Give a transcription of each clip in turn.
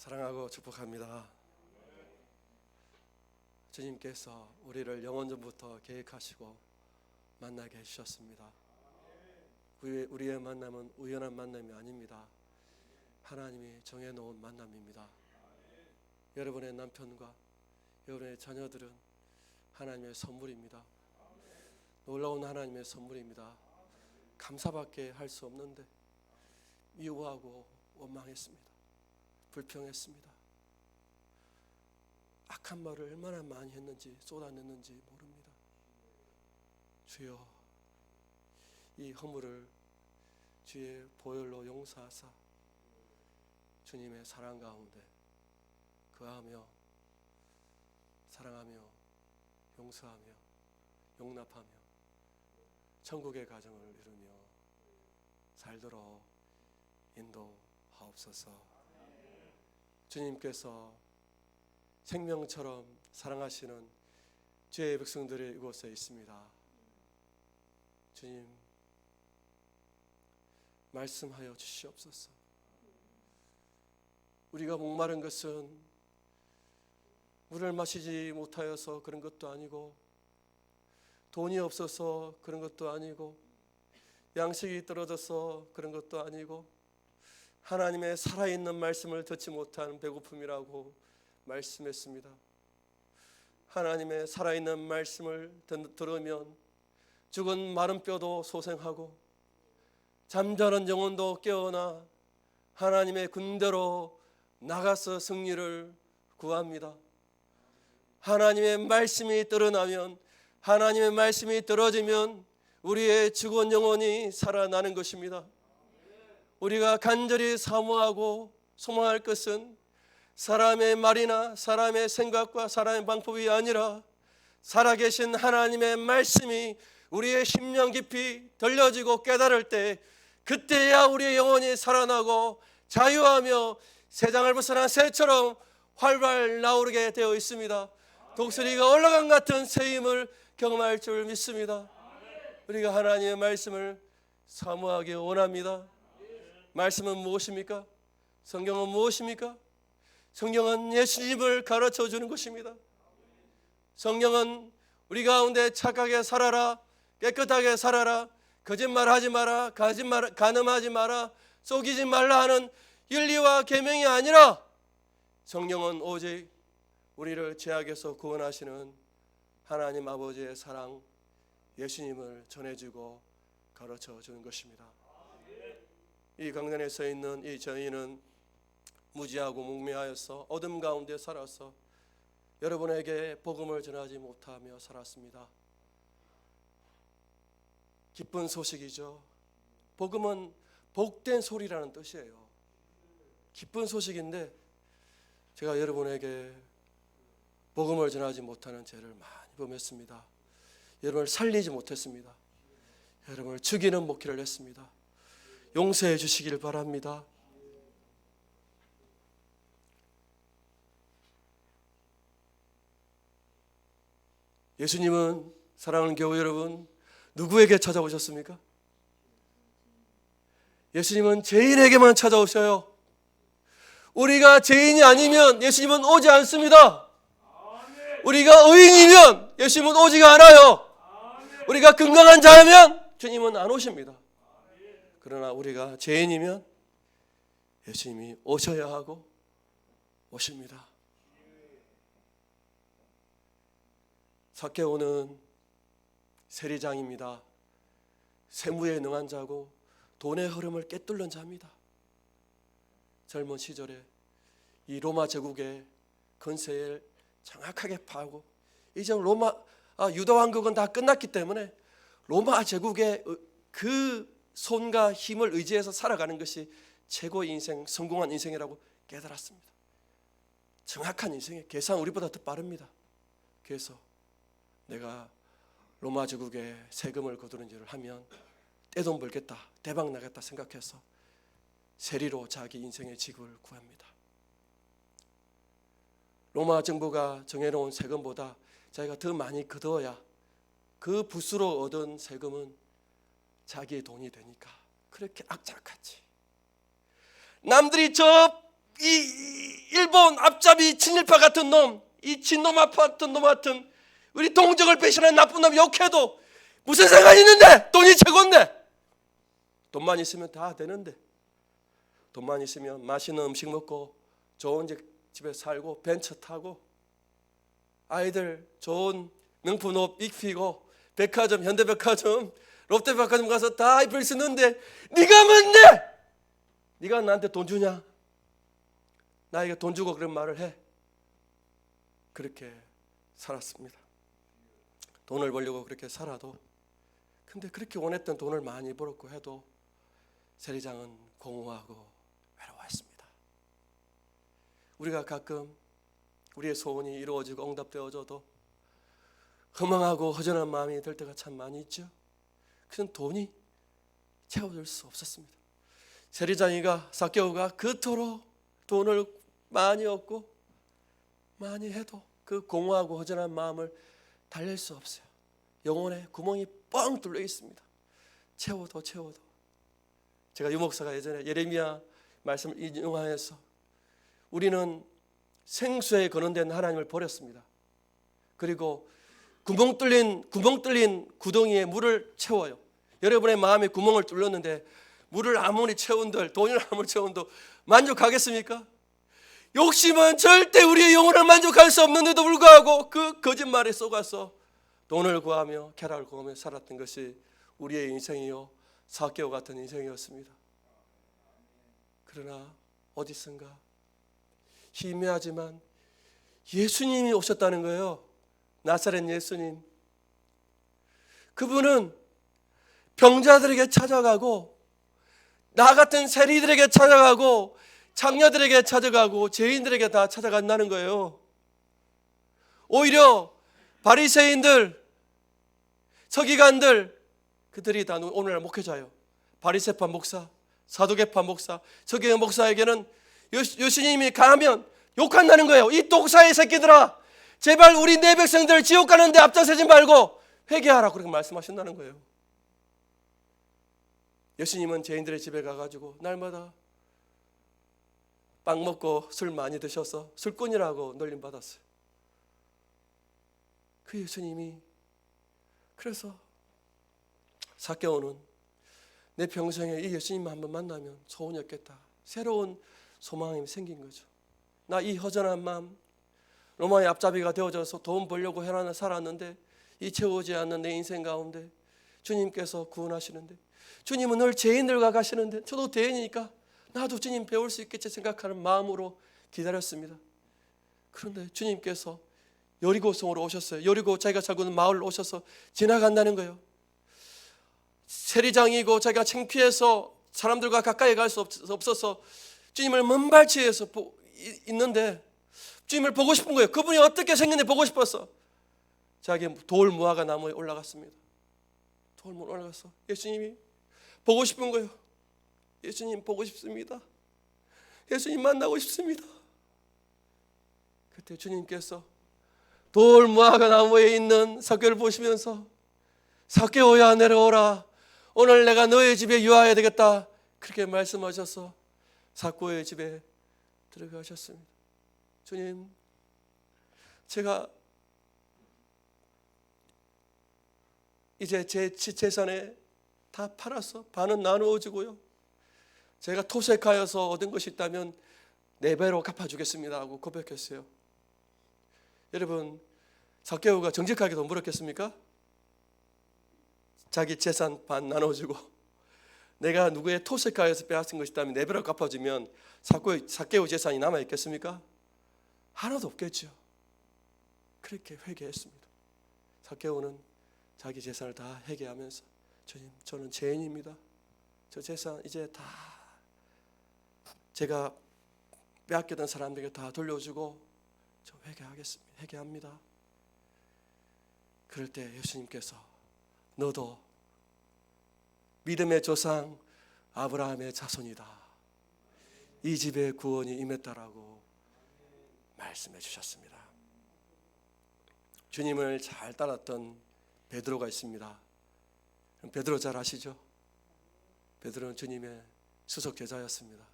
사랑하고 축복합니다. 주님께서 우리를 영원전부터 계획하시고 만나게 해주셨습니다. 우리의 만남은 우연한 만남이 아닙니다. 하나님이 정해놓은 만남입니다. 여러분의 남편과 여러분의 자녀들은 하나님의 선물입니다. 놀라운 하나님의 선물입니다. 감사밖에 할 수 없는데 미워하고 원망했습니다. 불평했습니다. 악한 말을 얼마나 많이 했는지 쏟아냈는지 모릅니다. 주여, 이 허물을 주의 보혈로 용서하사 주님의 사랑 가운데 거하며 사랑하며 용서하며 용납하며 천국의 가정을 이루며 살도록 인도하옵소서. 주님께서 생명처럼 사랑하시는 주의 백성들이 이곳에 있습니다. 주님, 말씀하여 주시옵소서. 우리가 목마른 것은 물을 마시지 못하여서 그런 것도 아니고, 돈이 없어서 그런 것도 아니고, 양식이 떨어져서 그런 것도 아니고, 하나님의 살아있는 말씀을 듣지 못한 배고픔이라고 말씀했습니다. 하나님의 살아있는 말씀을 들으면 죽은 마른 뼈도 소생하고 잠자는 영혼도 깨어나 하나님의 군대로 나가서 승리를 구합니다. 하나님의 말씀이 드러나면, 하나님의 말씀이 들어지면 우리의 죽은 영혼이 살아나는 것입니다. 우리가 간절히 사모하고 소망할 것은 사람의 말이나 사람의 생각과 사람의 방법이 아니라 살아계신 하나님의 말씀이 우리의 심령 깊이 들려지고 깨달을 때, 그때야 우리의 영혼이 살아나고 자유하며 세상을 벗어난 새처럼 활발 나오게 되어 있습니다. 독수리가 올라간 같은 새 힘을 경험할 줄 믿습니다. 우리가 하나님의 말씀을 사모하기 원합니다. 말씀은 무엇입니까? 성경은 무엇입니까? 성경은 예수님을 가르쳐 주는 것입니다. 성경은 우리 가운데 착하게 살아라, 깨끗하게 살아라, 거짓말하지 마라, 간음하지 마라, 속이지 말라 하는 윤리와 계명이 아니라, 성경은 오직 우리를 죄악에서 구원하시는 하나님 아버지의 사랑, 예수님을 전해주고 가르쳐 주는 것입니다. 이 강단에 서 있는 이 저희는 무지하고 묵매하여서 어둠 가운데 살아서 여러분에게 복음을 전하지 못하며 살았습니다. 기쁜 소식이죠. 복음은 복된 소리라는 뜻이에요. 기쁜 소식인데 제가 여러분에게 복음을 전하지 못하는 죄를 많이 범했습니다. 여러분을 살리지 못했습니다. 여러분을 죽이는 목회를 했습니다. 용서해 주시길 바랍니다. 예수님은, 사랑하는 교회 여러분, 누구에게 찾아오셨습니까? 예수님은 죄인에게만 찾아오셔요. 우리가 죄인이 아니면 예수님은 오지 않습니다. 우리가 의인이면 예수님은 오지가 않아요. 우리가 건강한 자면 주님은 안 오십니다. 그러나 우리가 죄인이면 예수님이 오셔야 하고 오십니다. 삭개오는 세리장입니다. 세무에 능한 자고 돈의 흐름을 꿰뚫는 자입니다. 젊은 시절에 이 로마 제국의 건세를 정확하게 파고, 이제 유다 왕국은 다 끝났기 때문에 로마 제국의 그 손과 힘을 의지해서 살아가는 것이 최고의 인생, 성공한 인생이라고 깨달았습니다. 정확한 인생의 계산 우리보다 더 빠릅니다. 그래서 내가 로마 제국에 세금을 거두는 일을 하면 떼돈 벌겠다, 대박 나겠다 생각해서 세리로 자기 인생의 직을 구합니다. 로마 정부가 정해놓은 세금보다 자기가 더 많이 거두어야 그 붓으로 얻은 세금은 자기의 돈이 되니까 그렇게 악착같이 남들이 저 일본 앞잡이 친일파 같은 놈, 이 진노마 같은 놈 같은 우리 동족을 배신하는 나쁜 놈 욕해도 무슨 상관이 있는데? 돈이 최고인데. 돈만 있으면 다 되는데, 돈만 있으면 맛있는 음식 먹고 좋은 집에 살고 벤처 타고 아이들 좋은 명품 옷 입히고 백화점, 현대백화점, 롯데백화점 가서 다 입을 수 있는데 네가 뭔데? 네가 나한테 돈 주냐? 나에게 돈 주고 그런 말을 해. 그렇게 살았습니다. 돈을 벌려고 그렇게 살아도, 근데 그렇게 원했던 돈을 많이 벌었고 해도 세리장은 공허하고 외로워했습니다. 우리가 가끔 우리의 소원이 이루어지고 응답되어져도 허망하고 허전한 마음이 들 때가 참 많이 있죠. 그런 돈이 채워줄 수 없었습니다. 세리장이가 삭개오가 그토록 돈을 많이 얻고 많이 해도 그 공허하고 허전한 마음을 달랠 수 없어요. 영혼에 구멍이 뻥 뚫려 있습니다. 채워도 제가 유목사가 예전에 예레미야 말씀을 인용하여서 우리는 생수에 거론된 하나님을 버렸습니다. 그리고 구멍 뚫린 구덩이에 물을 채워요. 여러분의 마음에 구멍을 뚫렸는데 물을 아무리 채운들, 돈을 아무리 채운도 만족하겠습니까? 욕심은 절대 우리의 영혼을 만족할 수 없는데도 불구하고 그 거짓말에 속아서 돈을 구하며 쾌락을 구하며 살았던 것이 우리의 인생이요, 삭개오 같은 인생이었습니다. 그러나 어디선가 희미하지만 예수님이 오셨다는 거예요. 나사렛 예수님. 그분은 병자들에게 찾아가고 나 같은 세리들에게 찾아가고 장녀들에게 찾아가고 죄인들에게 다 찾아간다는 거예요. 오히려 바리새인들, 서기관들, 그들이 다 오늘날 목회자예요. 바리새파 목사, 사두개파 목사, 서기관 목사에게는 예수님이 가면 욕한다는 거예요. 이 독사의 새끼들아, 제발 우리 내 백성들 지옥 가는데 앞장서지 말고 회개하라, 그렇게 말씀하신다는 거예요. 예수님은 죄인들의 집에 가가지고 날마다 빵 먹고 술 많이 드셔서 술꾼이라고 놀림 받았어요. 그 예수님이, 그래서 삭개오는 내 평생에 이 예수님만 한번 만나면 소원이 없겠다, 새로운 소망이 생긴 거죠. 나 이 허전한 마음, 로마의 앞잡이가 되어져서 돈 벌려고 해나는 살았는데 이 채우지 않는 내 인생 가운데 주님께서 구원하시는데, 주님은 늘 죄인들과 가시는데 저도 죄인이니까 나도 주님 배울 수 있겠지 생각하는 마음으로 기다렸습니다. 그런데 주님께서 여리고성으로 오셨어요. 여리고 자기가 살고 있는 마을로 오셔서 지나간다는 거예요. 세리장이고 자기가 창피해서 사람들과 가까이 갈 수 없어서 주님을 먼발치에서 있는데 주님을 보고 싶은 거예요. 그분이 어떻게 생겼는지 보고 싶어서 자기 돌 무화과 나무에 올라갔습니다. 돌 무화과 올라가서 예수님이 보고 싶은 거예요. 예수님 보고 싶습니다. 예수님 만나고 싶습니다. 그때 주님께서 돌 무화과 나무에 있는 삭개오를 보시면서 삭개오야 내려오라, 오늘 내가 너의 집에 유하해야 되겠다, 그렇게 말씀하셔서 삭개오의 집에 들어가셨습니다. 주님, 제가 이제 제 재산에 다 팔아서 반은 나누어 주고요, 제가 토색하여서 얻은 것이 있다면 4배로 갚아주겠습니다 하고 고백했어요. 여러분, 삭개오가 정직하게 돈 벌었겠습니까? 자기 재산 반 나눠주고 내가 누구의 토색하여서 빼앗은 것이 있다면 4배로 갚아주면 삭개오 재산이 남아있겠습니까? 하나도 없겠죠. 그렇게 회개했습니다. 삭개오는 자기 재산을 다 회개하면서, 주님, 저는 죄인입니다. 저 재산 이제 다 제가 빼앗겼던 사람들에게 다 돌려주고 저 회개하겠습니다. 회개합니다. 그럴 때 예수님께서 너도 믿음의 조상 아브라함의 자손이다, 이 집에 구원이 임했다라고 말씀해 주셨습니다. 주님을 잘 따랐던 베드로가 있습니다. 베드로 잘 아시죠? 베드로는 주님의 수석 제자였습니다.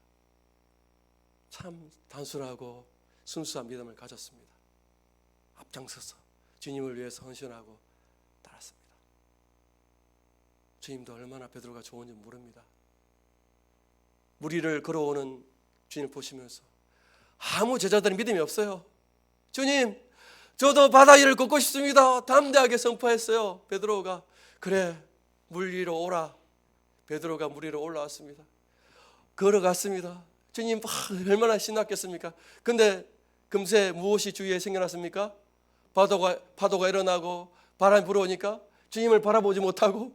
참 단순하고 순수한 믿음을 가졌습니다. 앞장서서 주님을 위해서 헌신하고 따랐습니다. 주님도 얼마나 베드로가 좋은지 모릅니다. 무리를 걸어오는 주님을 보시면서 아무 제자들은 믿음이 없어요. 주님, 저도 바다 위를 걷고 싶습니다. 담대하게 선포했어요. 베드로가 그래, 물 위로 오라. 베드로가 물 위로 올라왔습니다. 걸어갔습니다. 주님 얼마나 신났겠습니까? 근데 금세 무엇이 주위에 생겨났습니까? 파도가 일어나고 바람이 불어오니까 주님을 바라보지 못하고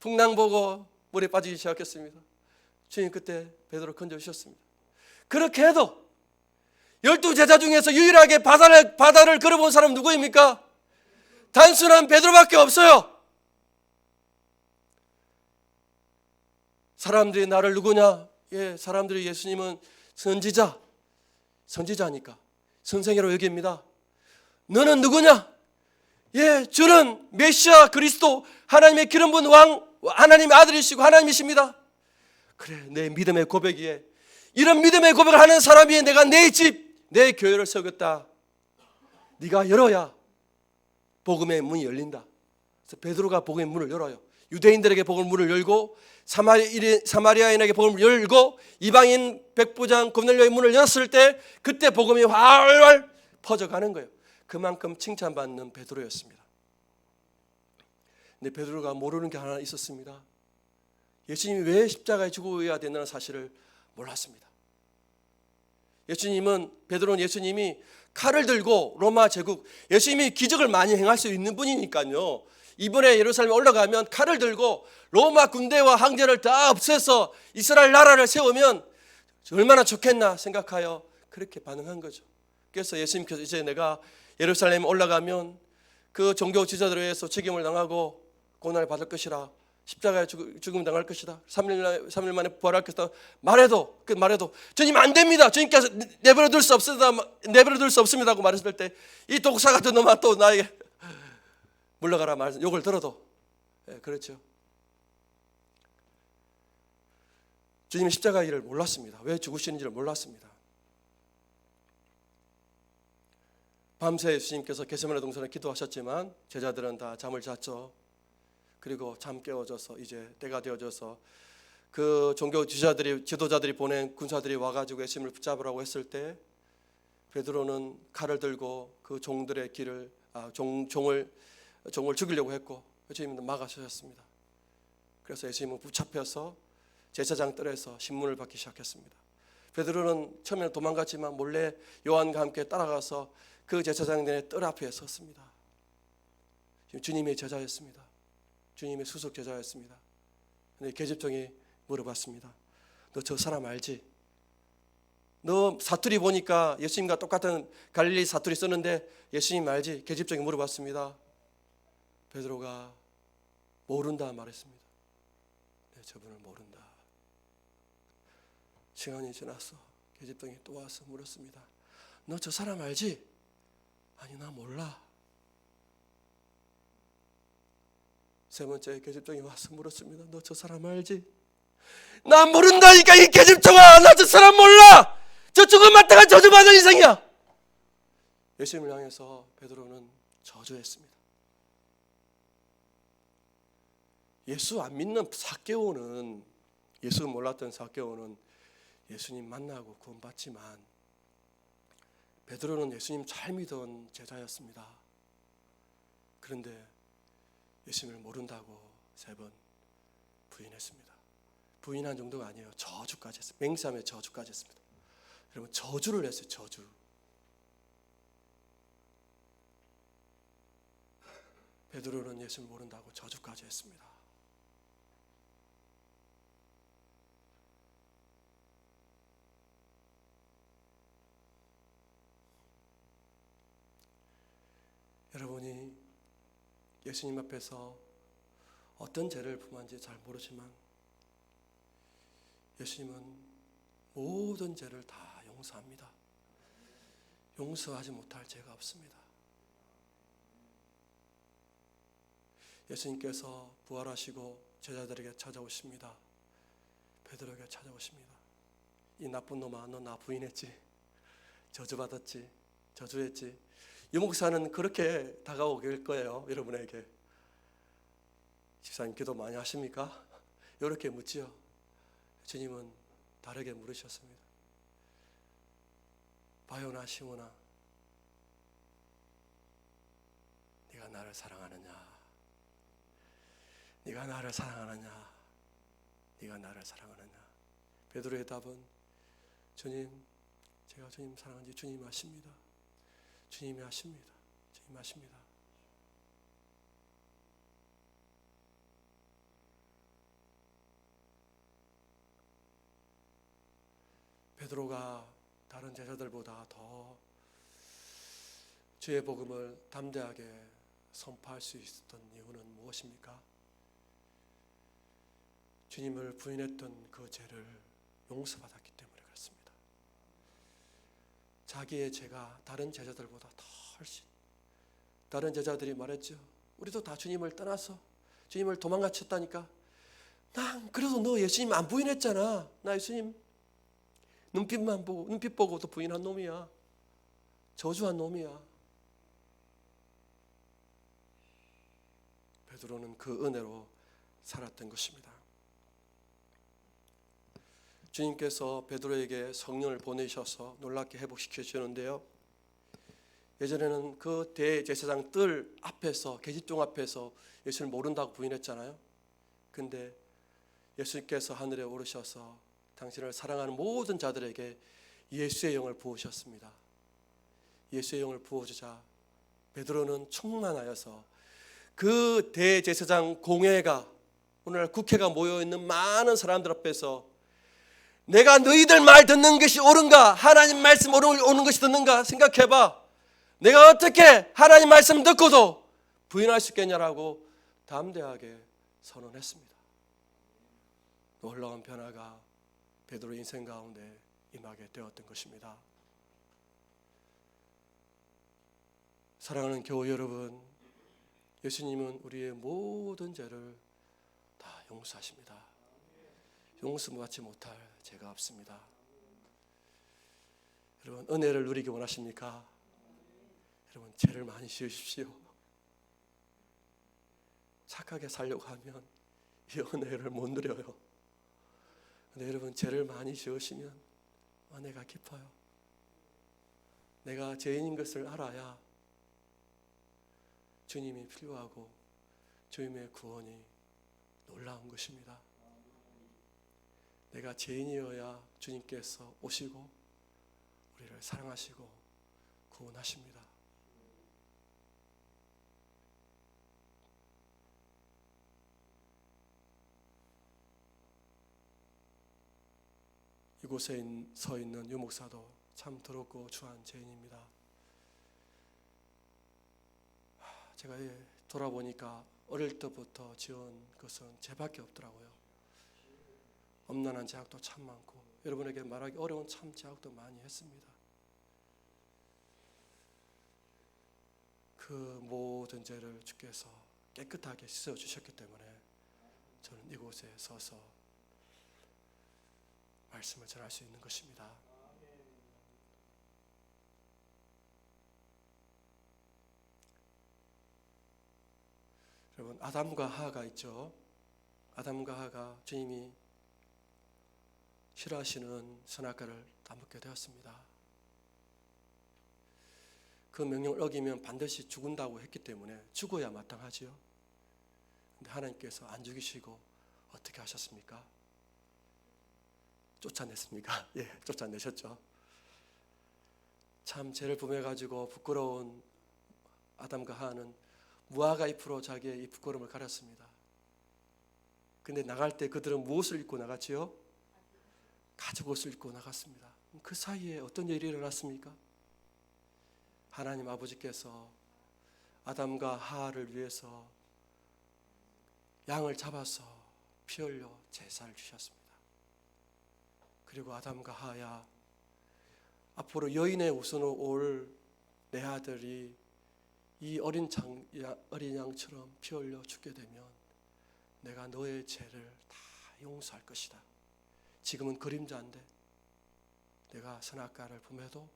풍랑 보고 물에 빠지기 시작했습니다. 주님 그때 베드로 건져주셨습니다. 그렇게 해도 12제자 중에서 유일하게 바다를 걸어본 사람은 누구입니까? 단순한 베드로밖에 없어요. 사람들이 나를 누구냐? 사람들이 예수님은 선지자니까 선생이라고 여깁니다. 너는 누구냐? 주는 메시아 그리스도 하나님의 기름 부은 왕, 하나님의 아들이시고 하나님이십니다. 그래, 내 믿음의 고백이에 이런 믿음의 고백을 하는 사람이 내가 내 집, 내 교회를 세우겠다. 네가 열어야 복음의 문이 열린다. 그래서 베드로가 복음의 문을 열어요. 유대인들에게 복음의 문을 열고 사마리아인에게 복음을 열고 이방인 백부장 고넬료의 문을 열었을 때 그때 복음이 활활 퍼져가는 거예요. 그만큼 칭찬받는 베드로였습니다. 근데 베드로가 모르는 게 하나 있었습니다. 예수님이 왜 십자가에 죽어야 된다는 사실을 몰랐습니다. 베드로는 예수님이 칼을 들고 로마 제국, 예수님이 기적을 많이 행할 수 있는 분이니까요. 이번에 예루살렘에 올라가면 칼을 들고 로마 군대와 황제를 다 없애서 이스라엘 나라를 세우면 얼마나 좋겠나 생각하여 그렇게 반응한 거죠. 그래서 예수님께서 이제 내가 예루살렘에 올라가면 그 종교 지도자들에 의해서 책임을 당하고 고난을 받을 것이라, 십자가에 죽음 당할 것이다, 3일 만에 부활할 것이다 말해도 주님 안 됩니다. 주님께서 내버려둘 수 없습니다 하고 말했을 때 이 독사 같은 놈아 또 나에게 물러가라 말 욕을 들어도 그렇죠. 주님이 십자가 일을 몰랐습니다. 왜 죽으시는지를 몰랐습니다. 밤새 예수님께서 겟세마네 동산에 기도하셨지만 제자들은 다 잠을 잤죠. 그리고 잠 깨워져서 이제 때가 되어져서 그 종교 지도자들이 보낸 군사들이 와가지고 예수님을 붙잡으라고 했을 때 베드로는 칼을 들고 그 종들의 종을 죽이려고 했고 예수님은 막아서셨습니다. 그래서 예수님은 붙잡혀서 제사장 뜰에서 신문을 받기 시작했습니다. 베드로는 처음에는 도망갔지만 몰래 요한과 함께 따라가서 그 제사장들의 뜰 앞에 섰습니다. 주님의 제자였습니다. 주님의 수석 제자였습니다. 근데 계집종이 물어봤습니다. 너 저 사람 알지? 너 사투리 보니까 예수님과 똑같은 갈릴리 사투리 쓰는데 예수님 알지? 계집종이 물어봤습니다. 베드로가 모른다 말했습니다. 네, 저분을 모른다. 시간이 지났어. 계집종이 또 와서 물었습니다. 너 저 사람 알지? 아니 나 몰라. 세 번째 계집종이 와서 물었습니다. 너 저 사람 알지? 나 모른다니까 이 계집종아. 나 저 사람 몰라. 저 죽음 맞다가 저주받은 인생이야. 예수님을 향해서 베드로는 저주했습니다. 예수 안 믿는 삭개오는, 예수 몰랐던 삭개오는 예수님 만나고 구원받지만 베드로는 예수님 잘 믿던 제자였습니다. 그런데 예수님을 모른다고 3번 부인했습니다. 부인한 정도가 아니에요. 저주까지 했어요. 맹세함에 저주까지 했습니다. 여러분 저주를 했어요. 저주. 베드로는 예수를 모른다고 저주까지 했습니다. 여러분이 예수님 앞에서 어떤 죄를 품었는지 잘 모르지만 예수님은 모든 죄를 다 용서합니다. 용서하지 못할 죄가 없습니다. 예수님께서 부활하시고 제자들에게 찾아오십니다. 베드로에게 찾아오십니다. 이 나쁜 놈아, 너 나 부인했지, 저주받았지, 저주했지. 유 목사는 그렇게 다가오길 거예요, 여러분에게. 집사님 기도 많이 하십니까? 이렇게 묻지요. 주님은 다르게 물으셨습니다. 바요나 시몬아, 네가 나를 사랑하느냐? 네가 나를 사랑하느냐? 네가 나를 사랑하느냐? 베드로의 답은, 주님, 제가 주님 사랑하는지 주님이 아십니다. 주님이 아십니다. 주님이 아십니다. 베드로가 다른 제자들보다 더 주의 복음을 담대하게 선포할 수 있었던 이유는 무엇입니까? 주님을 부인했던 그 죄를 용서받았기 때문에 그렇습니다. 자기의 죄가 다른 제자들보다 더 훨씬, 다른 제자들이 말했죠. 우리도 다 주님을 떠나서 주님을 도망가쳤다니까. 난 그래도 너 예수님 안 부인했잖아. 나 예수님 눈빛만 보고, 눈빛 보고도 부인한 놈이야. 저주한 놈이야. 베드로는 그 은혜로 살았던 것입니다. 주님께서 베드로에게 성령을 보내셔서 놀랍게 회복시켜 주는데요, 예전에는 그 대제사장 뜰 앞에서, 계집종 앞에서 예수를 모른다고 부인했잖아요. 근데 예수님께서 하늘에 오르셔서 당신을 사랑하는 모든 자들에게 예수의 영을 부으셨습니다. 예수의 영을 부어주자 베드로는 충만하여서 그 대제사장 공회가, 오늘날 국회가 모여있는 많은 사람들 앞에서 내가 너희들 말 듣는 것이 옳은가? 하나님 말씀 오는 것이 듣는가? 생각해봐. 내가 어떻게 하나님 말씀 듣고도 부인할 수 있겠냐라고 담대하게 선언했습니다. 놀라운 변화가 베드로 인생 가운데 임하게 되었던 것입니다. 사랑하는 교우 여러분, 예수님은 우리의 모든 죄를 다 용서하십니다. 용서받지 못할 죄가 없습니다. 여러분, 은혜를 누리기 원하십니까? 여러분, 죄를 많이 지으십시오. 착하게 살려고 하면 이 은혜를 못 누려요. 근데 여러분, 죄를 많이 지으시면 은혜가 깊어요. 내가 죄인인 것을 알아야 주님이 필요하고 주님의 구원이 놀라운 것입니다. 내가 죄인이어야 주님께서 오시고 우리를 사랑하시고 구원하십니다. 이곳에 서 있는 유 목사도 참 더럽고 추한 죄인입니다. 제가 돌아보니까 어릴 때부터 지은 것은 죄밖에 없더라고요. 엄난한 죄악도 참 많고, 여러분에게 말하기 어려운 참 죄악도 많이 했습니다. 그 모든 죄를 주께서 깨끗하게 씻어주셨기 때문에 저는 이곳에 서서 말씀을 전할 수 있는 것입니다. 여러분, 아담과 하하가 있죠. 아담과 하하가 주님이 싫어하시는 선악과를 따먹게 되었습니다. 그 명령을 어기면 반드시 죽는다고 했기 때문에 죽어야 마땅하지요. 근데 하나님께서 안 죽이시고 어떻게 하셨습니까? 쫓아냈습니까? 예, 쫓아내셨죠. 참 죄를 범해가지고 부끄러운 아담과 하하는 무화과 잎으로 자기의 이 부끄러움을 가렸습니다. 근데 나갈 때 그들은 무엇을 입고 나갔지요? 가죽옷을 입고 나갔습니다. 그 사이에 어떤 일이 일어났습니까? 하나님 아버지께서 아담과 하하를 위해서 양을 잡아서 피 흘려 제사를 주셨습니다. 그리고 아담과 하하야, 앞으로 여인의 우선으로 올 내 아들이 이 어린 양처럼 피 흘려 죽게 되면 내가 너의 죄를 다 용서할 것이다. 지금은 그림자인데 내가 선악과를 범해도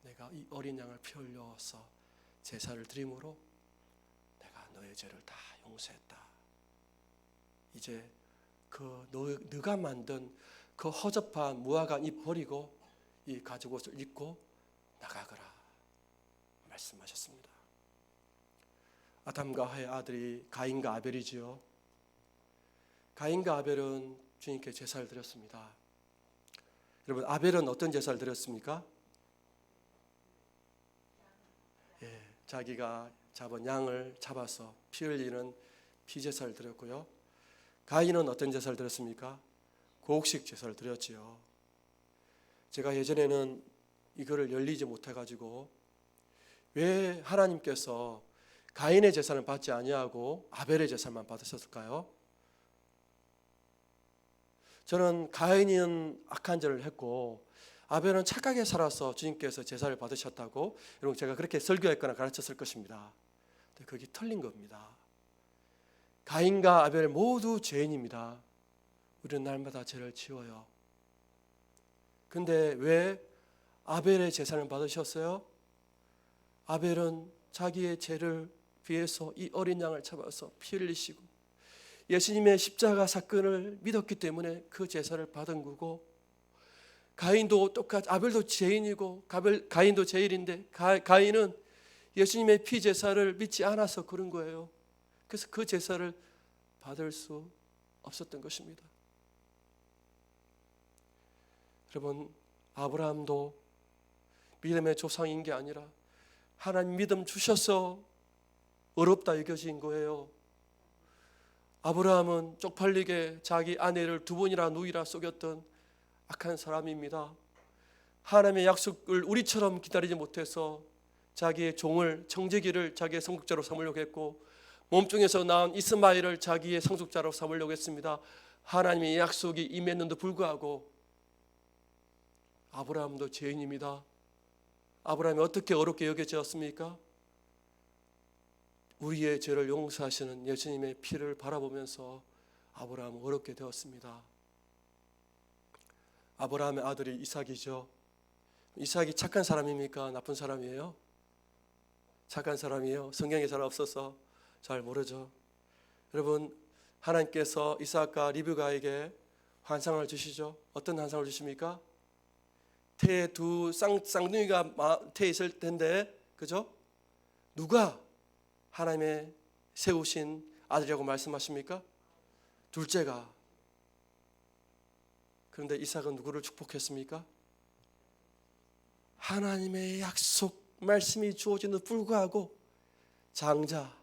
내가 이 어린 양을 피 흘려서 제사를 드림으로 내가 너의 죄를 다 용서했다. 이제 그 너가 만든 그 허접한 무화과 잎 버리고 이 가죽 옷을 입고 나가거라 말씀하셨습니다. 아담과 하의 아들이 가인과 아벨이지요. 가인과 아벨은 주님께 제사를 드렸습니다. 여러분, 아벨은 어떤 제사를 드렸습니까? 자기가 잡은 양을 잡아서 피 흘리는 피제사를 드렸고요. 가인은 어떤 제사를 드렸습니까? 곡식 제사를 드렸지요. 제가 예전에는 이거를 열리지 못해가지고 왜 하나님께서 가인의 제사를 받지 아니하고 아벨의 제사만 받으셨을까요? 저는 가인은 악한 죄를 했고 아벨은 착하게 살아서 주님께서 제사를 받으셨다고 여러분 제가 그렇게 설교했거나 가르쳤을 것입니다. 근데 그게 틀린 겁니다. 가인과 아벨 모두 죄인입니다. 우리는 날마다 죄를 지어요. 근데 왜 아벨의 제사를 받으셨어요? 아벨은 자기의 죄를 위해서 이 어린 양을 잡아서 피 흘리시고 예수님의 십자가 사건을 믿었기 때문에 그 제사를 받은 거고, 가인도 똑같이 아벨도 죄인이고 가인도 죄인인데 가인은 예수님의 피 제사를 믿지 않아서 그런 거예요. 그래서 그 제사를 받을 수 없었던 것입니다. 여러분, 아브라함도 믿음의 조상인 게 아니라 하나님 믿음 주셔서 어렵다 여겨진 거예요. 아브라함은 쪽팔리게 자기 아내를 2번이나 누이라 속였던 악한 사람입니다. 하나님의 약속을 우리처럼 기다리지 못해서 자기의 종을 청지기를 자기의 상속자로 삼으려고 했고 몸중에서 낳은 이스마엘을 자기의 상속자로 삼으려고 했습니다. 하나님의 약속이 임했는데도 불구하고 아브라함도 죄인입니다. 아브라함이 어떻게 어렵게 여겨졌습니까? 우리의 죄를 용서하시는 예수님의 피를 바라보면서 아브라함은 어렵게 되었습니다. 아브라함의 아들이 이삭이죠. 이삭이 착한 사람입니까? 나쁜 사람이에요? 착한 사람이에요. 성경에 잘 없어서 잘 모르죠. 여러분, 하나님께서 이삭과 리브가에게 환상을 주시죠. 어떤 환상을 주십니까? 태에 두 쌍둥이가 태에 있을 텐데, 그죠? 누가 하나님의 세우신 아들이라고 말씀하십니까? 둘째가. 그런데 이삭은 누구를 축복했습니까? 하나님의 약속 말씀이 주어진데도 불구하고 장자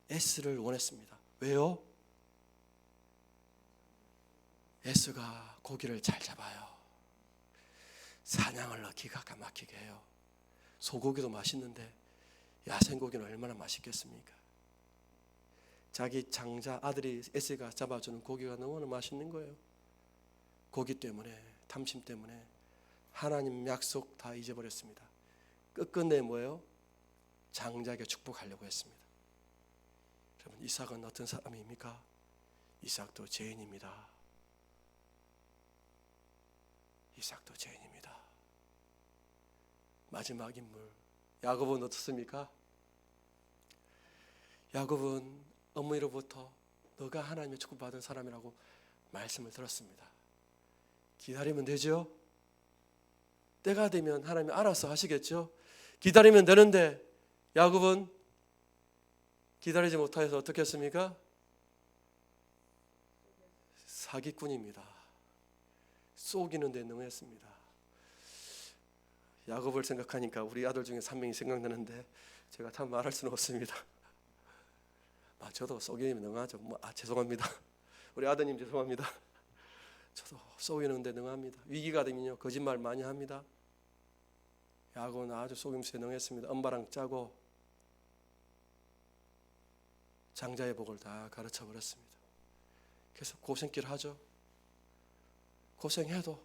에스를 원했습니다. 왜요? 에스가 고기를 잘 잡아요. 사냥을 기가 막히게 해요. 소고기도 맛있는데 야생고기는 얼마나 맛있겠습니까? 자기 장자 아들이 에스가 잡아주는 고기가 너무나 맛있는 거예요. 고기 때문에, 탐심 때문에 하나님 약속 다 잊어버렸습니다. 끝끝내 뭐예요? 장자에게 축복하려고 했습니다. 여러분, 이삭은 어떤 사람입니까? 이삭도 죄인입니다. 이삭도 죄인입니다. 마지막 인물 야곱은 어떻습니까? 야곱은 어머니로부터 너가 하나님의 축복받은 사람이라고 말씀을 들었습니다. 기다리면 되죠? 때가 되면 하나님이 알아서 하시겠죠? 기다리면 되는데 야곱은 기다리지 못해서 어떻게 했습니까? 사기꾼입니다. 속이는 데 능했습니다. 야곱을 생각하니까 우리 아들 중에 3명이 생각나는데 제가 다 말할 수는 없습니다. 저도 속이는 데 능하죠. 죄송합니다. 우리 아드님 죄송합니다. 저도 속이는 데 능합니다. 위기가 되면요 거짓말 많이 합니다. 야곱은 아주 속임수에 능했습니다. 엄마랑 짜고 장자의 복을 다 가르쳐 버렸습니다. 그래서 고생길 하죠. 고생해도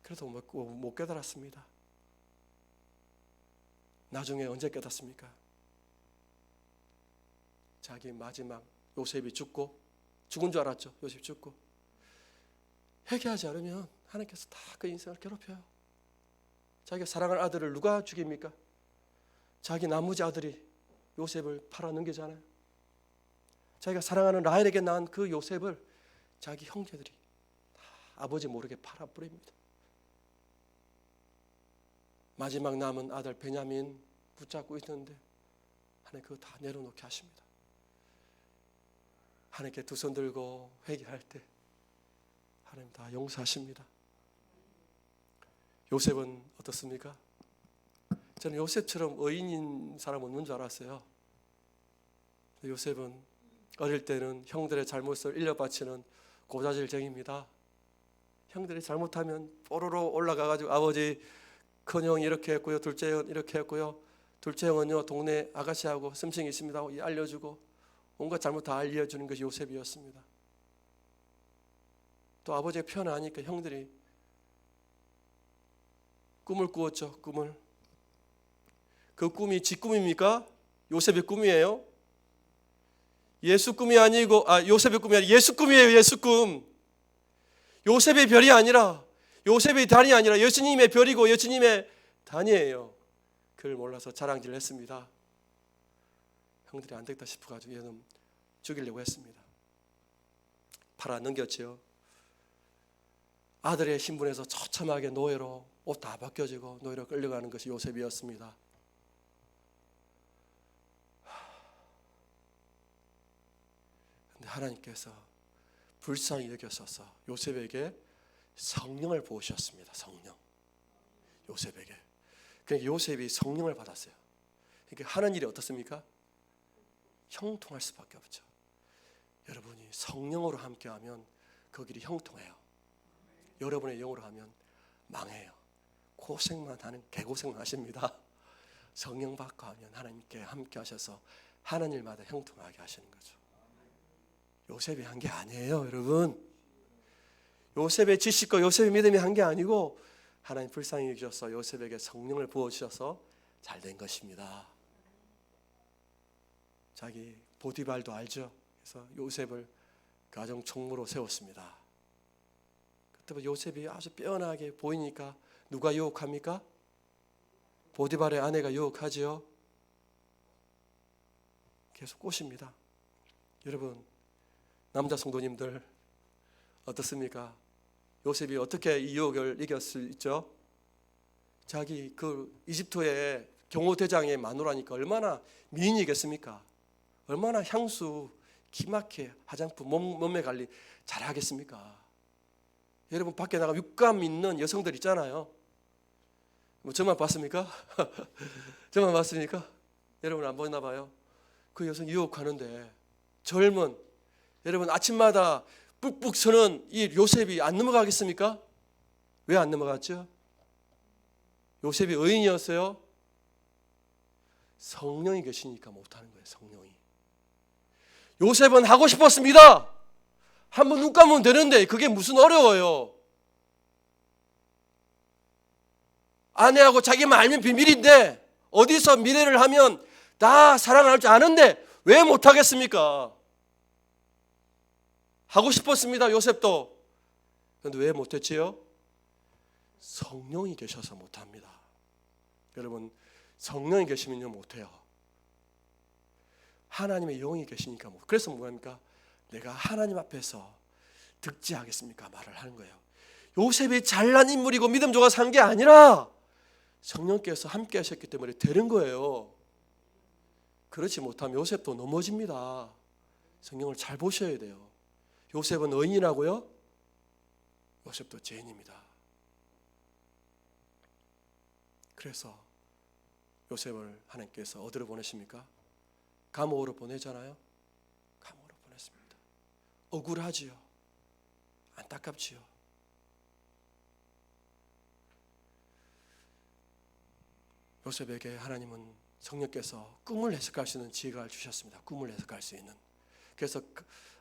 그래도 못 깨달았습니다. 나중에 언제 깨닫습니까? 자기 마지막 요셉이 죽고 죽은 줄 알았죠. 요셉이 죽고 회개하지 않으면 하나님께서 다 그 인생을 괴롭혀요. 자기가 사랑하는 아들을 누가 죽입니까? 자기 나머지 아들이 요셉을 팔아 넘기잖아요. 자기가 사랑하는 라헬에게 낳은 그 요셉을 자기 형제들이 다 아버지 모르게 팔아버립니다. 마지막 남은 아들 베냐민 붙잡고 있는데 하나님 그거 다 내려놓게 하십니다. 하나님께 두 손 들고 회개할 때 하나님 다 용서하십니다. 요셉은 어떻습니까? 저는 요셉처럼 의인인 사람 없는 줄 알았어요. 요셉은 어릴 때는 형들의 잘못을 일러바치는 고자질쟁입니다. 형들이 잘못하면 뽀로로 올라가가지고 아버지 큰형 이렇게 했고요, 둘째 형 이렇게 했고요, 둘째 형은요 동네 아가씨하고 씀씀이 있습니다 하고 알려주고 온갖 잘못 다 알려주는 것이 요셉이었습니다. 또 아버지가 편하니까 형들이 꿈을 꾸었죠. 꿈을. 그 꿈이 지 꿈입니까? 요셉의 꿈이에요? 예수 꿈이 아니고 요셉의 꿈이 아니라 예수 꿈이에요. 예수 꿈. 요셉의 별이 아니라 요셉의 단이 아니라 예수님의 별이고 예수님의 단이에요. 그걸 몰라서 자랑질을 했습니다. 형들이 안 되겠다 싶어가지고 얘는 죽이려고 했습니다. 팔아 넘겼지요. 아들의 신분에서 처참하게 노예로 옷 다 벗겨지고 노예로 끌려가는 것이 요셉이었습니다. 그런데 하나님께서 불쌍히 여겨서서 요셉에게 성령을 부으셨습니다. 성령. 요셉에게. 그러니까 요셉이 성령을 받았어요. 그러니까 하는 일이 어떻습니까? 형통할 수밖에 없죠. 여러분이 성령으로 함께하면 그 길이 형통해요. 여러분의 영으로 하면 망해요. 고생만 하는 개고생만 하십니다. 성령 받고 하면 하나님께 함께 하셔서 하는 일마다 형통하게 하시는 거죠. 요셉이 한 게 아니에요, 여러분. 요셉의 지식과 요셉의 믿음이 한 게 아니고 하나님 불쌍히 여기셔서 요셉에게 성령을 부어주셔서 잘 된 것입니다. 자기 보디발도 알죠. 그래서 요셉을 가정 총무로 세웠습니다. 그때 요셉이 아주 빼어나게 보이니까 누가 유혹합니까? 보디발의 아내가 유혹하지요. 계속 꼬십니다. 여러분, 남자 성도님들 어떻습니까? 요셉이 어떻게 이 유혹을 이길 수 있죠? 자기 그 이집트의 경호대장의 마누라니까 얼마나 미인이겠습니까? 얼마나 향수, 기막혀, 화장품, 몸매 관리 잘하겠습니까? 여러분 밖에 나가 육감 있는 여성들 있잖아요. 뭐 저만 봤습니까? 저만 봤습니까? 여러분 안 보였나 봐요. 그 여성 유혹하는데 젊은 여러분 아침마다 뿍뿍 서는 이 요셉이 안 넘어가겠습니까? 왜 안 넘어갔죠? 요셉이 의인이었어요? 성령이 계시니까 못하는 거예요. 성령이. 요셉은 하고 싶었습니다. 한번 눈 감으면 되는데 그게 무슨 어려워요. 아내하고 자기만 알면 비밀인데 어디서 미래를 하면 다 사랑할 줄 아는데 왜 못하겠습니까? 하고 싶었습니다. 요셉도. 그런데 왜 못했지요? 성령이 계셔서 못합니다. 여러분 성령이 계시면요 못해요. 하나님의 영이 계시니까 못. 그래서 뭐합니까? 내가 하나님 앞에서 득지하겠습니까? 말을 하는 거예요. 요셉이 잘난 인물이고 믿음 좋아서 한 게 아니라 성령께서 함께 하셨기 때문에 되는 거예요. 그렇지 못하면 요셉도 넘어집니다. 성령을 잘 보셔야 돼요. 요셉은 의인이라고요? 요셉도 죄인입니다. 그래서 요셉을 하나님께서 어디로 보내십니까? 감옥으로 보내잖아요. 감옥으로 보냈습니다. 억울하지요. 안타깝지요. 요셉에게 하나님은 성령께서 꿈을 해석할 수 있는 지혜를 주셨습니다. 꿈을 해석할 수 있는. 그래서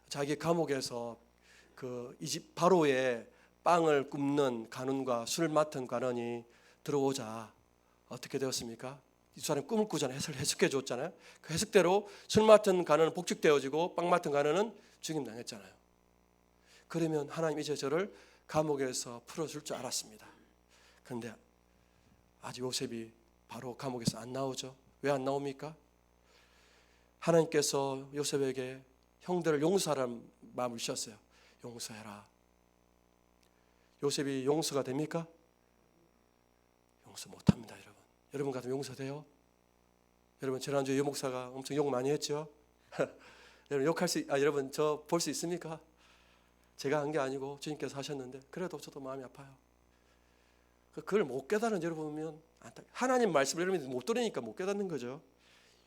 자기 감옥에서 그 이집 바로의 빵을 굽는 간원과 술을 맡은 간원이 들어오자 어떻게 되었습니까? 이 사람이 꿈을 꾸잖아요. 해석해 줬잖아요. 그 해석대로 술 맡은 간원은 복직되어지고 빵 맡은 간원은 죽임당했잖아요. 그러면 하나님 이제 저를 감옥에서 풀어줄 줄 알았습니다. 그런데 아직 요셉이 바로 감옥에서 안 나오죠. 왜 안 나옵니까? 하나님께서 요셉에게 형들을 용서하라는 마음을 주셨어요. 용서해라. 요셉이 용서가 됩니까? 용서 못합니다. 여러분 같으면 용서돼요? 여러분 지난주에 유 목사가 엄청 욕 많이 했죠? 여러분 욕할 여러분 저 볼 수 있습니까? 제가 한 게 아니고 주님께서 하셨는데 그래도 저도 마음이 아파요. 그걸 못 깨달은 여러분이면 하나님 말씀을 여러분이 못 들으니까 못 깨닫는 거죠.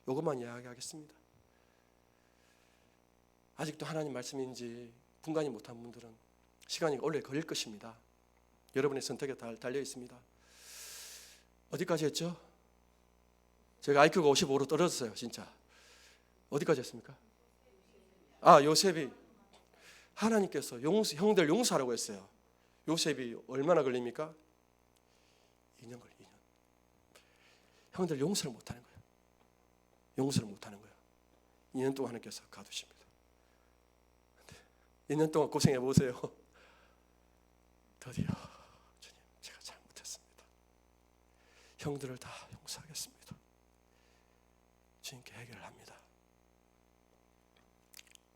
이것만 이야기하겠습니다. 아직도 하나님 말씀인지 분간이 못한 분들은 시간이 오래 걸릴 것입니다. 여러분의 선택에 달려 있습니다. 어디까지 했죠? 제가 IQ가 55로 떨어졌어요. 진짜. 어디까지 했습니까? 요셉이 하나님께서 형들 용서하라고 했어요. 요셉이 얼마나 걸립니까? 2년 걸려요. 2년. 형들 용서를 못하는 거예요. 용서를 못하는 거예요. 2년 동안 하나님께서 가두십니다. 2년 동안 고생해 보세요. 드디어 주님 제가 잘못했습니다. 형들을 다 용서하겠습니다. 주님께 해결을 합니다.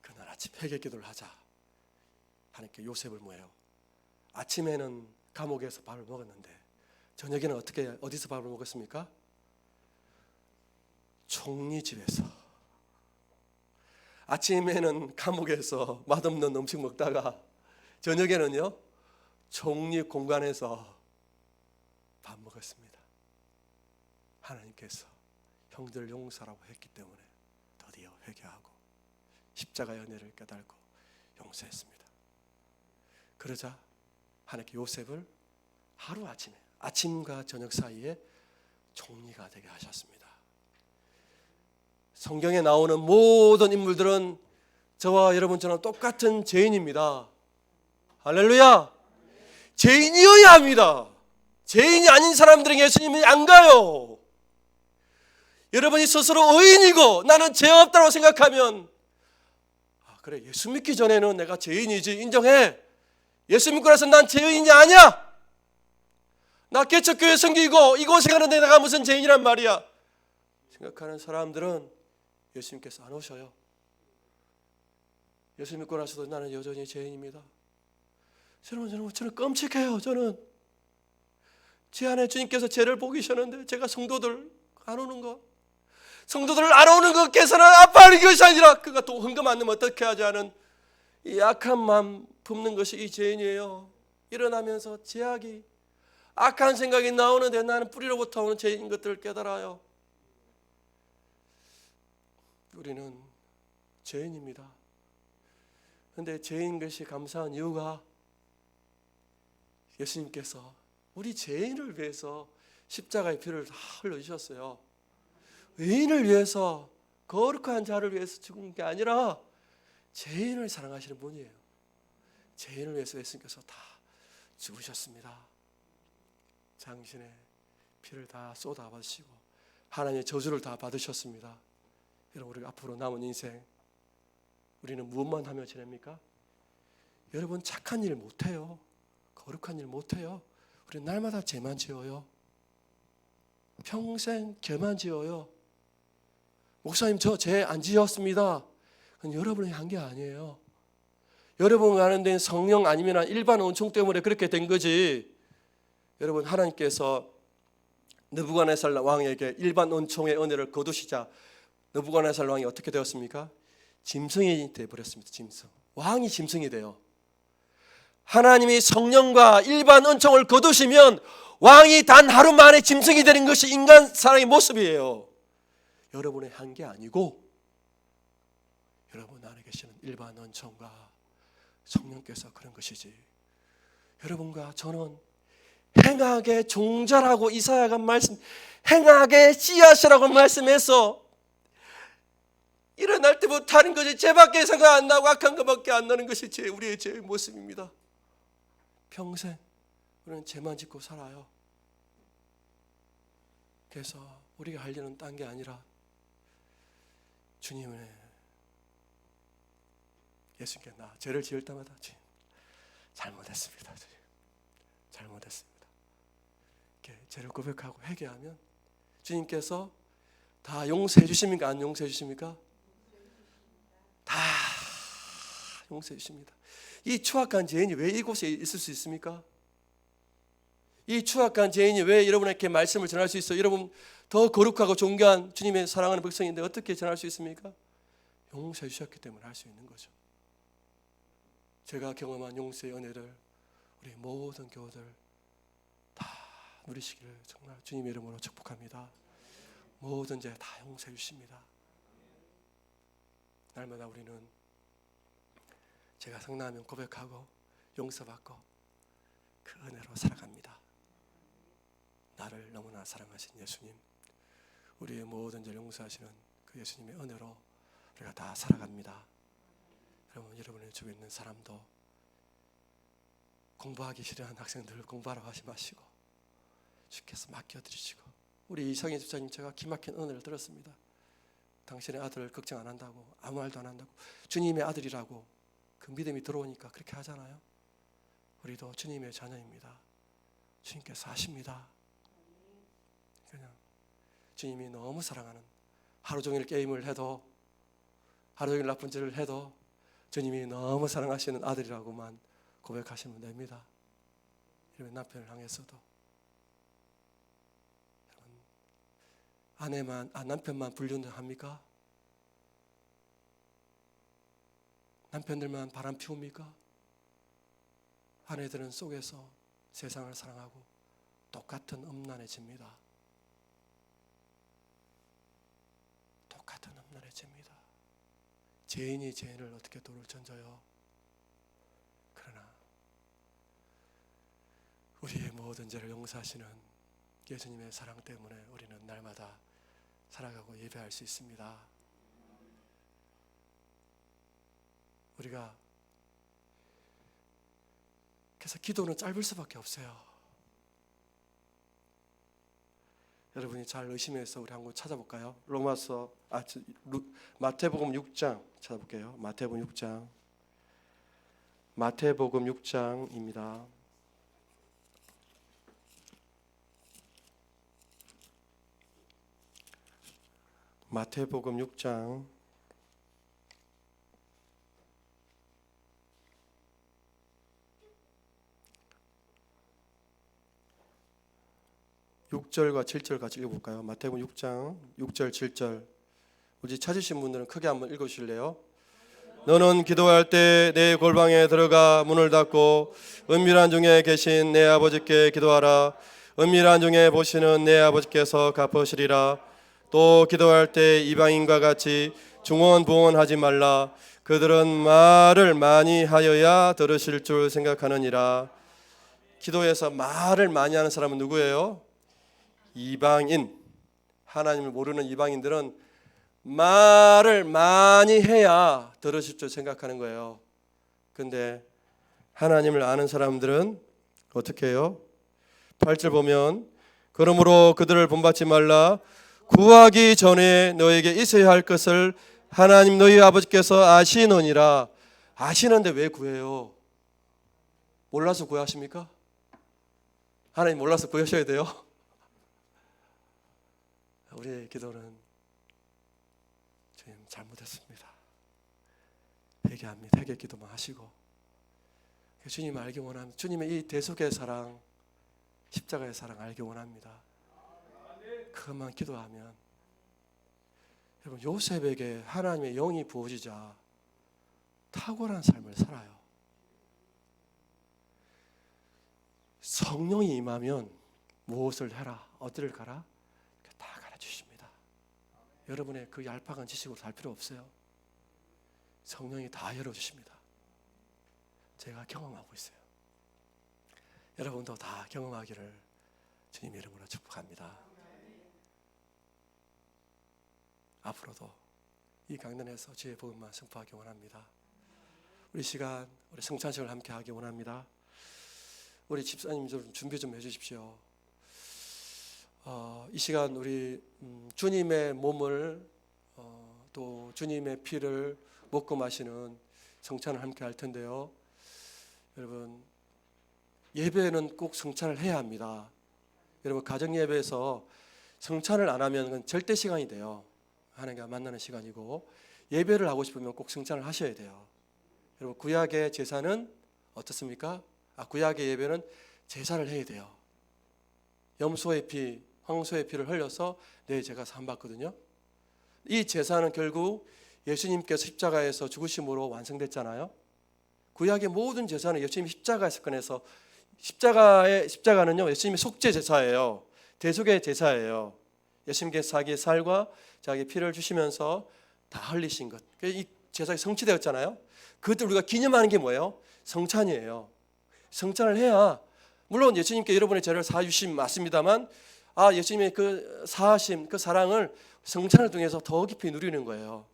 그날 아침 회개 기도를 하자. 하나님께 요셉을 모여요. 아침에는 감옥에서 밥을 먹었는데 저녁에는 어디서 밥을 먹었습니까? 총리 집에서. 아침에는 감옥에서 맛없는 음식 먹다가 저녁에는요 총리 공간에서 밥 먹었습니다. 하나님께서 형들 용서라고 했기 때문에 드디어 회개하고 십자가의 은혜를 깨달고 용서했습니다. 그러자 하나님께 요셉을 하루아침에 아침과 저녁 사이에 총리가 되게 하셨습니다. 성경에 나오는 모든 인물들은 저와 여러분처럼 똑같은 죄인입니다. 할렐루야! 죄인이어야 합니다. 죄인이 아닌 사람들에게 예수님이 안 가요. 여러분이 스스로 의인이고 나는 죄 없다고 생각하면 그래 예수 믿기 전에는 내가 죄인이지 인정해. 예수 믿고 나서 난 죄인이 아니야. 나 개척교회 섬기고 이곳에 가는데 내가 무슨 죄인이란 말이야 생각하는 사람들은 예수님께서 안 오셔요. 예수 믿고 나서도 나는 여전히 죄인입니다. 저는 끔찍해요. 저는 제 안에 주님께서 죄를 보기 싫은데 제가 성도들 안 오는 거 성도들을 안 오는 것께서는 아파하는 것이 아니라 그가 또 헌금 안 넣으면 어떻게 하지 않은 이 약한 마음 품는 것이 이 죄인이에요. 일어나면서 죄악이 악한 생각이 나오는데 나는 뿌리로부터 오는 죄인 것들을 깨달아요. 우리는 죄인입니다. 그런데 죄인 것이 감사한 이유가 예수님께서 우리 죄인을 위해서 십자가의 피를 다 흘려주셨어요. 의인을 위해서 거룩한 자를 위해서 죽은 게 아니라 죄인을 사랑하시는 분이에요. 죄인을 위해서 예수님께서 다 죽으셨습니다. 당신의 피를 다 쏟아받으시고 하나님의 저주를 다 받으셨습니다. 여러분 우리가 앞으로 남은 인생 우리는 무엇만 하며 지냅니까? 여러분 착한 일 못해요. 거룩한 일 못해요. 우리는 날마다 죄만 지어요. 평생 죄만 지어요. 목사님 저 죄 안 지었습니다. 그건 여러분이 한 게 아니에요. 여러분 가는 데는 성령 아니면 일반 은총 때문에 그렇게 된 거지. 여러분 하나님께서 느부갓네살 왕에게 일반 은총의 은혜를 거두시자 느부갓네살 왕이 어떻게 되었습니까? 짐승이 되어버렸습니다. 짐승. 왕이 짐승이 돼요. 하나님이 성령과 일반 은총을 거두시면 왕이 단 하루 만에 짐승이 되는 것이 인간 사람의 모습이에요. 여러분의 한 게 아니고 여러분 안에 계시는 일반 은총과 성령께서 그런 것이지. 여러분과 저는 행악의 종자라고 이사야가 행악의 씨앗이라고 말씀해서 일어날 때부터 하는 것이 죄밖에 생각 안 나고 악한 것밖에 안 나는 것이 우리의 죄의 모습입니다. 평생 우리는 죄만 짓고 살아요. 그래서 우리가 할 일은 딴 게 아니라 주님의 예수님께 나 죄를 지을 때마다 잘못했습니다. 잘못했습니다. 죄를 고백하고 회개하면 주님께서 다 용서해 주십니까? 안 용서해 주십니까? 다 용서해 주십니다. 이 추악한 죄인이 왜 이곳에 있을 수 있습니까? 이 추악한 죄인이 왜 여러분에게 말씀을 전할 수 있어요? 여러분 더 거룩하고 존귀한 주님의 사랑하는 백성인데 어떻게 전할 수 있습니까? 용서해 주셨기 때문에 할 수 있는 거죠. 제가 경험한 용서의 은혜를 우리 모든 교우들 다 누리시기를 정말 주님의 이름으로 축복합니다. 모든 죄 다 용서해 주십니다. 날마다 우리는 제가 성나면 고백하고 용서받고 그 은혜로 살아갑니다. 나를 너무나 사랑하신 예수님, 우리의 모든 죄를 용서하시는 그 예수님의 은혜로 우리가 다 살아갑니다. 여러분의 주변에 있는 사람도 공부하기 싫어하는 학생들 공부하라고 하지 마시고 주께서 맡겨드리시고, 우리 이성희 집사님 제가 기막힌 은혜를 들었습니다. 당신의 아들을 걱정 안 한다고, 아무 말도 안 한다고, 주님의 아들이라고 그 믿음이 들어오니까 그렇게 하잖아요. 우리도 주님의 자녀입니다. 주님께서 아십니다. 그냥 주님이 너무 사랑하는, 하루 종일 게임을 해도 하루 종일 나쁜 짓을 해도 주님이 너무 사랑하시는 아들이라고만 고백하시면 됩니다. 여러분 남편을 향해서도 남편만 불륜합니까? 남편들만 바람 피웁니까? 아내들은 속에서 세상을 사랑하고 똑같은 음란해집니다. 똑같은 음란해집니다. 죄인이 죄인을 어떻게 돌을 던져요? 그러나 우리의 모든 죄를 용서하시는 예수님의 사랑 때문에 우리는 날마다 살아가고 예배할 수 있습니다. 우리가 그래서 기도는 짧을 수밖에 없어요. 여러분이 잘 의심해서 우리 한번 찾아볼까요? 마태복음 6장 찾아볼게요. 마태복음 6장입니다. 마태복음 6장 6절과 7절 같이 읽어볼까요? 마태복음 6장 6절 7절 우리 찾으신 분들은 크게 한번 읽으실래요? 너는 기도할 때 내 골방에 들어가 문을 닫고 은밀한 중에 계신 내 아버지께 기도하라. 은밀한 중에 보시는 내 아버지께서 갚으시리라. 또 기도할 때 이방인과 같이 중언부언하지 말라. 그들은 말을 많이 하여야 들으실 줄 생각하느니라. 기도에서 말을 많이 하는 사람은 누구예요? 이방인. 하나님을 모르는 이방인들은 말을 많이 해야 들으실 줄 생각하는 거예요. 근데 하나님을 아는 사람들은 어떻게 해요? 8절 보면 그러므로 그들을 본받지 말라. 구하기 전에 너에게 있어야 할 것을 하나님 너희 아버지께서 아시느니라. 아시는데 왜 구해요? 몰라서 구하십니까? 하나님 몰라서 구하셔야 돼요? 우리의 기도는 주님 잘못했습니다. 회개합니다. 회개 기도만 하시고 주님 알기 원합니다. 주님의 이 대속의 사랑, 십자가의 사랑 알기 원합니다. 그것만 기도하면 여러분 요셉에게 하나님의 영이 부어지자 탁월한 삶을 살아요. 성령이 임하면 무엇을 해라, 어디를 가라 다 가르치십니다. 여러분의 그 얄팍한 지식으로 살 필요 없어요. 성령이 다 열어주십니다. 제가 경험하고 있어요. 여러분도 다 경험하기를 주님 이름으로 축복합니다. 앞으로도 이 강단에서 주의 복음만 선포하기 원합니다. 우리 시간, 우리 성찬식을 함께 하기 원합니다. 우리 집사님 좀 준비 좀 해주십시오. 이 시간 우리 주님의 몸을 또 주님의 피를 먹고 마시는 성찬을 함께 할 텐데요. 여러분 예배는 꼭 성찬을 해야 합니다. 여러분 가정 예배에서 성찬을 안 하면 그건 절대 시간이 돼요. 하나님과 만나는 시간이고 예배를 하고 싶으면 꼭 성찬을 하셔야 돼요. 여러분 구약의 제사는 어떻습니까? 구약의 예배는 제사를 해야 돼요. 염소의 피, 황소의 피를 흘려서 내 죄가 사함받거든요. 이 제사는 결국 예수님께서 십자가에서 죽으심으로 완성됐잖아요. 구약의 모든 제사는 예수님이 십자가에서 꺼내서 십자가는요 예수님의 속죄 제사예요. 대속의 제사예요. 예수님께서 자기의 살과 자기의 피를 주시면서 다 흘리신 것. 이 제사가 성취되었잖아요. 그것들 우리가 기념하는 게 뭐예요? 성찬이에요. 성찬을 해야 물론 예수님께 여러분의 죄를 사주심 맞습니다만 예수님의 그 사하심, 그 사랑을 성찬을 통해서 더 깊이 누리는 거예요.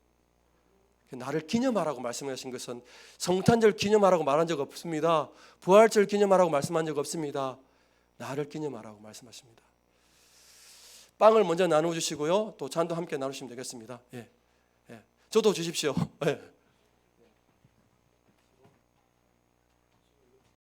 나를 기념하라고 말씀하신 것은 성탄절 기념하라고 말한 적 없습니다. 부활절 기념하라고 말씀한 적 없습니다. 나를 기념하라고 말씀하십니다. 빵을 먼저 나눠주시고요. 또 잔도 함께 나누시면 되겠습니다. 예. 저도 주십시오. 예.